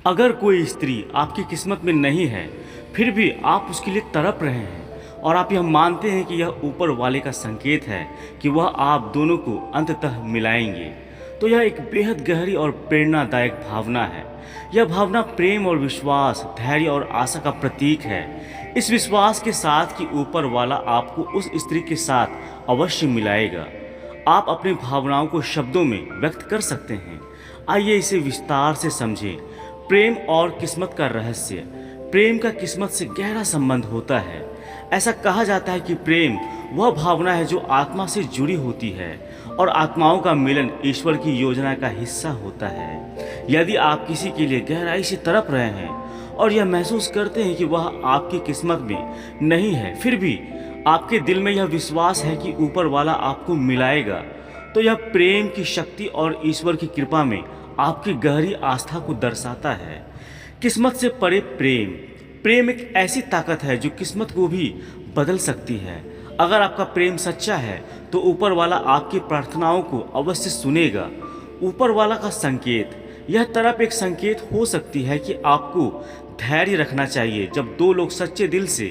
अगर कोई स्त्री आपकी किस्मत में नहीं है, फिर भी आप उसके लिए तड़प रहे हैं और आप यह मानते हैं कि यह ऊपर वाले का संकेत है कि वह आप दोनों को अंततः मिलाएंगे, तो यह एक बेहद गहरी और प्रेरणादायक भावना है। यह भावना प्रेम और विश्वास, धैर्य और आशा का प्रतीक है। इस विश्वास के साथ कि ऊपर वाला आपको उस स्त्री के साथ अवश्य मिलाएगा, आप अपनी भावनाओं को शब्दों में व्यक्त कर सकते हैं। आइए इसे विस्तार से समझें। प्रेम और किस्मत का रहस्य। प्रेम का किस्मत से गहरा संबंध होता है। ऐसा कहा जाता है कि प्रेम वह भावना है जो आत्मा से जुड़ी होती है और आत्माओं का मिलन ईश्वर की योजना का हिस्सा होता है। यदि आप किसी के लिए गहराई से तड़प रहे हैं और यह महसूस करते हैं कि वह आपकी किस्मत में नहीं है, फिर भी आपके दिल में यह विश्वास है कि ऊपर वाला आपको मिलाएगा, तो यह प्रेम की शक्ति और ईश्वर की कृपा में आपकी गहरी आस्था को दर्शाता है। किस्मत से परे प्रेम। प्रेम एक ऐसी ताकत है जो किस्मत को भी बदल सकती है। अगर आपका प्रेम सच्चा है तो ऊपर वाला आपकी प्रार्थनाओं को अवश्य सुनेगा। ऊपर वाला का संकेत। यह तरफ एक संकेत हो सकती है कि आपको धैर्य रखना चाहिए। जब दो लोग सच्चे दिल से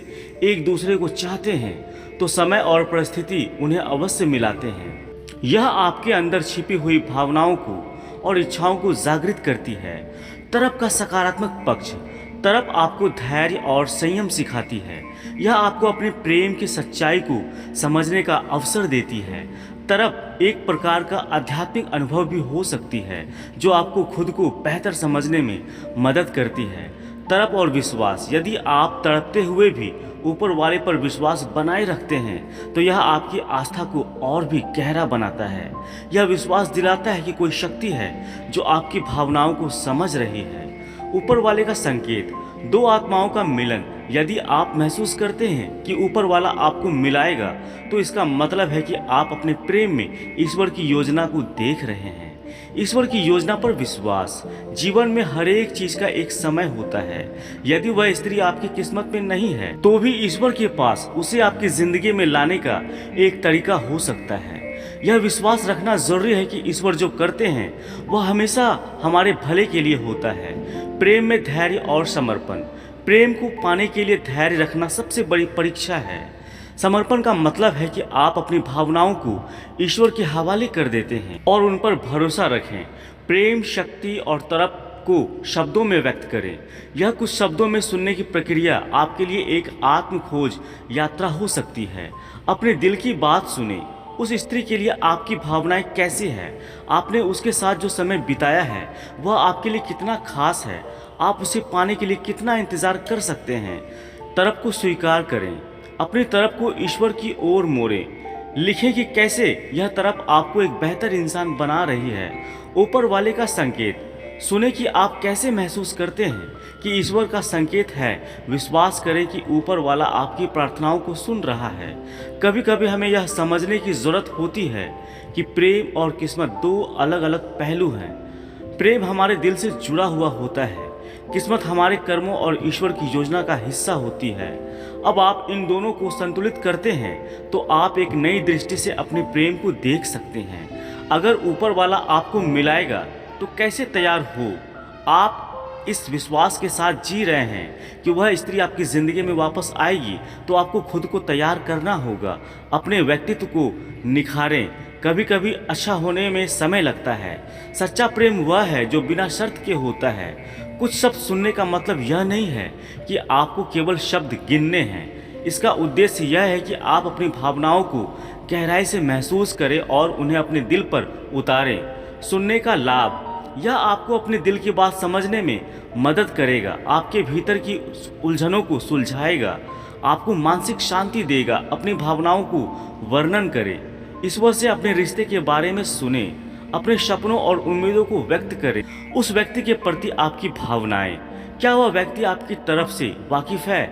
एक दूसरे को चाहते हैं तो समय और परिस्थिति उन्हें अवश्य मिलाते हैं। यह आपके अंदर छिपी हुई भावनाओं को और इच्छाओं को जागृत करती है। तरफ का सकारात्मक पक्ष। तरफ आपको धैर्य और संयम सिखाती है। यह आपको अपने प्रेम की सच्चाई को समझने का अवसर देती है। तरफ एक प्रकार का आध्यात्मिक अनुभव भी हो सकती है जो आपको खुद को बेहतर समझने में मदद करती है। तरफ और विश्वास। यदि आप तड़पते हुए भी ऊपर वाले पर विश्वास बनाए रखते हैं तो यह आपकी आस्था को और भी गहरा बनाता है। यह विश्वास दिलाता है कि कोई शक्ति है जो आपकी भावनाओं को समझ रही है। ऊपर वाले का संकेत। दो आत्माओं का मिलन। यदि आप महसूस करते हैं कि ऊपर वाला आपको मिलाएगा तो इसका मतलब है कि आप अपने प्रेम में ईश्वर की योजना को देख रहे हैं। ईश्वर की योजना पर विश्वास। जीवन में हर एक चीज का एक समय होता है। यदि वह स्त्री आपकी किस्मत में नहीं है तो भी ईश्वर के पास उसे आपकी जिंदगी में लाने का एक तरीका हो सकता है। यह विश्वास रखना जरूरी है कि ईश्वर जो करते हैं वह हमेशा हमारे भले के लिए होता है। प्रेम में धैर्य और समर्पण। प्रेम को पाने के लिए धैर्य रखना सबसे बड़ी परीक्षा है। समर्पण का मतलब है कि आप अपनी भावनाओं को ईश्वर के हवाले कर देते हैं और उन पर भरोसा रखें। प्रेम, शक्ति और तरफ को शब्दों में व्यक्त करें। यह कुछ शब्दों में सुनने की प्रक्रिया आपके लिए एक आत्म खोज यात्रा हो सकती है। अपने दिल की बात सुने। उस स्त्री के लिए आपकी भावनाएं कैसी है? आपने उसके साथ जो समय बिताया है वह आपके लिए कितना खास है? आप उसे पाने के लिए कितना इंतजार कर सकते हैं? तरफ को स्वीकार करें। अपनी तरफ को ईश्वर की ओर मोड़ें। लिखें कि कैसे यह तरफ आपको एक बेहतर इंसान बना रही है। ऊपर वाले का संकेत। सुने कि आप कैसे महसूस करते हैं कि ईश्वर का संकेत है। विश्वास करें कि ऊपर वाला आपकी प्रार्थनाओं को सुन रहा है। कभी कभी हमें यह समझने की जरूरत होती है कि प्रेम और किस्मत दो अलग अलग पहलू हैं। प्रेम हमारे दिल से जुड़ा हुआ होता है। किस्मत हमारे कर्मों और ईश्वर की योजना का हिस्सा होती है। अब आप इन दोनों को संतुलित करते हैं तो आप एक नई दृष्टि से अपने प्रेम को देख सकते हैं। अगर ऊपर वाला आपको मिलाएगा तो कैसे तैयार हो? आप इस विश्वास के साथ जी रहे हैं कि वह स्त्री आपकी ज़िंदगी में वापस आएगी तो आपको खुद को तैयार करना होगा। अपने व्यक्तित्व को निखारें। कभी कभी अच्छा होने में समय लगता है। सच्चा प्रेम वह है जो बिना शर्त के होता है। कुछ शब्द सुनने का मतलब यह नहीं है कि आपको केवल शब्द गिनने हैं। इसका उद्देश्य यह है कि आप अपनी भावनाओं को गहराई से महसूस करें और उन्हें अपने दिल पर उतारें। सुनने का लाभ। यह आपको अपने दिल की बात समझने में मदद करेगा, आपके भीतर की उलझनों को सुलझाएगा, आपको मानसिक शांति देगा। अपनी भावनाओं को वर्णन करें। ईश्वर से अपने रिश्ते के बारे में सुने। अपने सपनों और उम्मीदों को व्यक्त करें। उस व्यक्ति के प्रति आपकी भावनाएं। क्या वह व्यक्ति आपकी तरफ से वाकिफ है?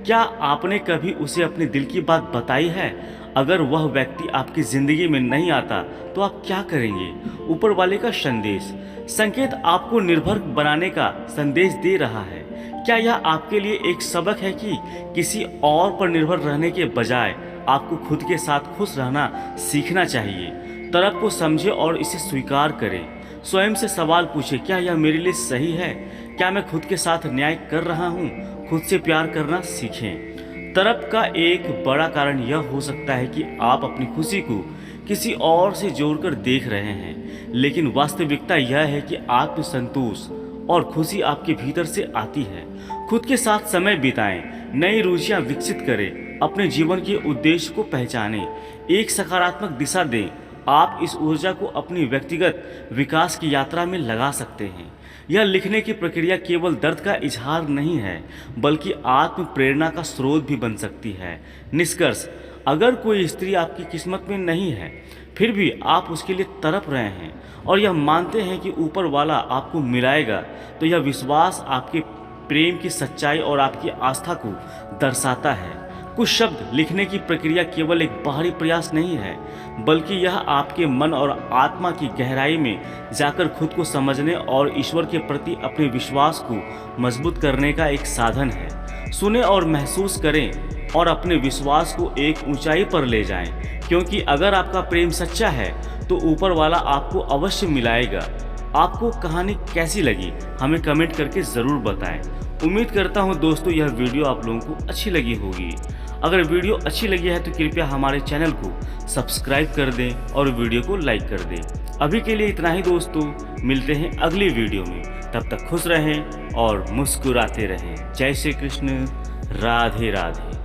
क्या आपने कभी उसे अपने दिल की बात बताई है? अगर वह व्यक्ति आपकी जिंदगी में नहीं आता तो आप क्या करेंगे? ऊपर वाले का संदेश। संकेत आपको निर्भर बनाने का संदेश दे रहा है। क्या यह आपके लिए एक सबक है कि किसी और पर निर्भर रहने के बजाय आपको खुद के साथ खुश रहना सीखना चाहिए? तरफ को समझें और इसे स्वीकार करें। स्वयं से सवाल पूछें, क्या यह मेरे लिए सही है? क्या मैं खुद के साथ न्याय कर रहा हूँ? खुद से प्यार करना सीखें। तड़प का एक बड़ा कारण यह हो सकता है कि आप अपनी खुशी को किसी और से जोड़कर देख रहे हैं, लेकिन वास्तविकता यह है कि आत्मसंतोष और खुशी आपके भीतर से आती है। खुद के साथ समय बिताएं, नई रुचियां विकसित करें, अपने जीवन के उद्देश्य को पहचानें, एक सकारात्मक दिशा दें। आप इस ऊर्जा को अपनी व्यक्तिगत विकास की यात्रा में लगा सकते हैं। यह लिखने की प्रक्रिया केवल दर्द का इजहार नहीं है, बल्कि आत्म प्रेरणा का स्रोत भी बन सकती है। निष्कर्ष, अगर कोई स्त्री आपकी किस्मत में नहीं है, फिर भी आप उसके लिए तड़प रहे हैं और यह मानते हैं कि ऊपर वाला आपको मिलाएगा, तो यह विश्वास आपके प्रेम की सच्चाई और आपकी आस्था को दर्शाता है। कुछ शब्द लिखने की प्रक्रिया केवल एक बाहरी प्रयास नहीं है, बल्कि यह आपके मन और आत्मा की गहराई में जाकर खुद को समझने और ईश्वर के प्रति अपने विश्वास को मजबूत करने का एक साधन है। सुने और महसूस करें और अपने विश्वास को एक ऊंचाई पर ले जाएं, क्योंकि अगर आपका प्रेम सच्चा है तो ऊपर वाला आपको अवश्य मिलाएगा। आपको कहानी कैसी लगी हमें कमेंट करके ज़रूर बताएं। उम्मीद करता हूं दोस्तों यह वीडियो आप लोगों को अच्छी लगी होगी। अगर वीडियो अच्छी लगी है तो कृपया हमारे चैनल को सब्सक्राइब कर दें और वीडियो को लाइक कर दें। अभी के लिए इतना ही दोस्तों, मिलते हैं अगली वीडियो में। तब तक खुश रहें और मुस्कुराते रहें। जय श्री कृष्ण, राधे राधे।